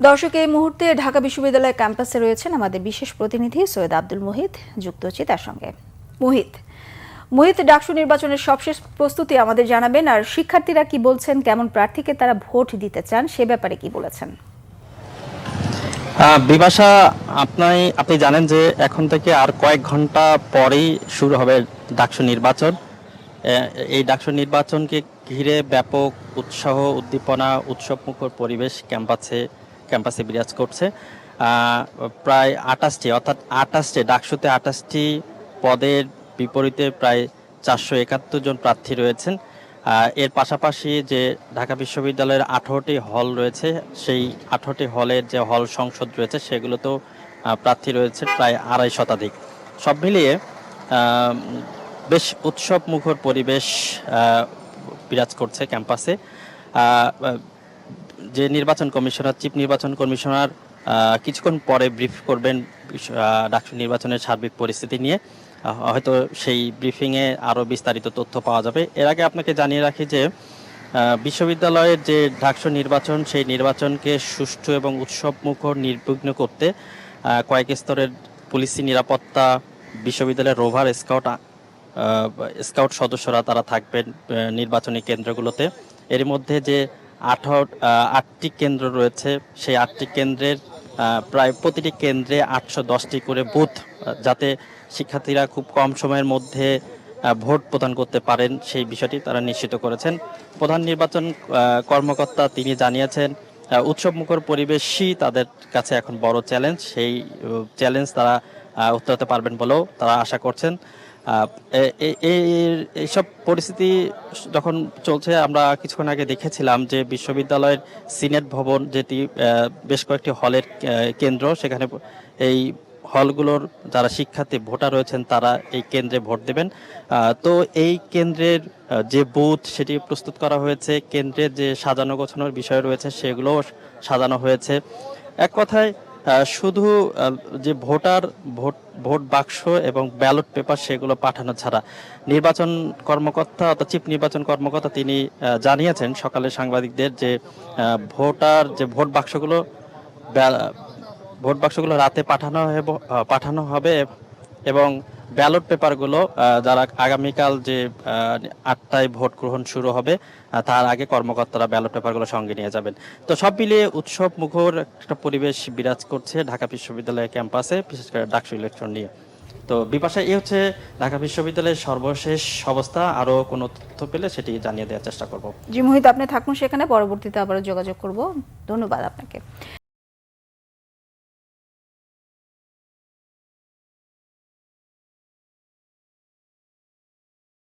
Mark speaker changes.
Speaker 1: দর্শক, এই মুহূর্তে ঢাকা বিশ্ববিদ্যালয় ক্যাম্পাসে রয়েছেন আমাদের বিশেষ প্রতিনিধি সৈয়দ আব্দুল মুহিত। যুক্ত হচ্ছি তার সঙ্গে। মুহিত, ডাকসু নির্বাচনের সবশেষ প্রস্তুতি আমাদের জানাবেন, আর শিক্ষার্থীরা কি বলছেন, কেমন প্রার্থীকে তারা ভোট দিতে চান সে ব্যাপারে কি বলেছেন?
Speaker 2: বিভাষা, আপনি জানেন যে এখন থেকে আর কয়েক ঘন্টা পরেই শুরু হবে ডাকসু নির্বাচন। এই ডাকসু নির্বাচনকে ঘিরে ব্যাপক উৎসাহ, উদ্দীপনা, উৎসবমুখর পরিবেশ ক্যাম্পাসে বিরাজ করছে। প্রায় 28টি ডাকসুতে 28টি পদের বিপরীতে প্রায় 471 জন প্রার্থী রয়েছেন। এর পাশাপাশি যে ঢাকা বিশ্ববিদ্যালয়ের 18টি হল রয়েছে, সেই 18টি হলের যে হল সংসদ রয়েছে সেগুলোতেও প্রার্থী রয়েছে প্রায় 250 শতাধিক। সব মিলিয়ে বেশ উৎসব মুখর পরিবেশ বিরাজ করছে ক্যাম্পাসে। যে চিফ নির্বাচন কমিশনার কিছুক্ষণ পরে ব্রিফ করবেন ডাকসু নির্বাচনের সার্বিক পরিস্থিতি নিয়ে। হয়তো সেই ব্রিফিংয়ে আরও বিস্তারিত তথ্য পাওয়া যাবে। এর আগে আপনাকে জানিয়ে রাখি যে বিশ্ববিদ্যালয়ের যে ডাকসু নির্বাচন, সেই নির্বাচনকে সুষ্ঠু এবং উৎসবমুখর নির্বিঘ্ন করতে কয়েক স্তরের পুলিশি নিরাপত্তা, বিশ্ববিদ্যালয়ের রোভার স্কাউট সদস্যরা তারা থাকবেন নির্বাচনী কেন্দ্রগুলোতে। এর মধ্যে যে 8টি কেন্দ্র রয়েছে, সেই 8টি কেন্দ্রের প্রায় প্রতিটি কেন্দ্রে 810টি করে বুথ, যাতে শিক্ষার্থীরা খুব কম সময়ের মধ্যে ভোট প্রদান করতে পারেন সেই বিষয়টি তারা নিশ্চিত করেছেন। প্রধান নির্বাচন কর্মকর্তা তিনি জানিয়েছেন উৎসবমুখর পরিবেশই তাদের কাছে এখন বড় চ্যালেঞ্জ। সেই চ্যালেঞ্জ তারা উত্তরাতে পারবেন বলেও তারা আশা করছেন। এইসব পরিস্থিতি যখন চলছে, আমরা কিছুক্ষণ আগে দেখেছিলাম যে বিশ্ববিদ্যালয়ের সিনেট ভবন, যেটি বেশ কয়েকটি হলের কেন্দ্র, সেখানে এই হলগুলোর যারা শিক্ষার্থী ভোটার রয়েছেন তারা এই কেন্দ্রে ভোট দেবেন। তো এই কেন্দ্রের যে বুথ সেটি প্রস্তুত করা হয়েছে, কেন্দ্রের যে সাজানো গোছানোর বিষয় রয়েছে সেগুলোও সাজানো হয়েছে। এক কথায় শুধু যে ভোট বাক্স এবং ব্যালট পেপার সেগুলো পাঠানো ছাড়া নির্বাচন কর্মকর্তা অর্থাৎ চিফ নির্বাচন কর্মকর্তা তিনি জানিয়েছেন সকালে সাংবাদিকদের যে ভোট বাক্সগুলো রাতে পাঠানো হবে এবং ব্যালট পেপারগুলো যারা আগামীকাল যে 8টায় ভোট গ্রহণ শুরু হবে তার আগে কর্মকর্তারা ব্যালট পেপারগুলো সঙ্গে নিয়ে যাবেন। তো সব মিলিয়ে উৎসব মুখর একটা পরিবেশ বিরাজ করছে ঢাকা বিশ্ববিদ্যালয়ের ক্যাম্পাসে, বিশেষ করে ডাকসু ইলেকশন নিয়ে। তো বিপাশা, এই হচ্ছে ঢাকা বিশ্ববিদ্যালয়ের সর্বশেষ অবস্থা। আরো কোনো তথ্য পেলে সেটি জানিয়ে দেওয়ার চেষ্টা করব।
Speaker 1: জি মুহিত, আপনি থাকুন সেখানে, পরবর্তীতে আবারও যোগাযোগ করব। ধন্যবাদ আপনাকে।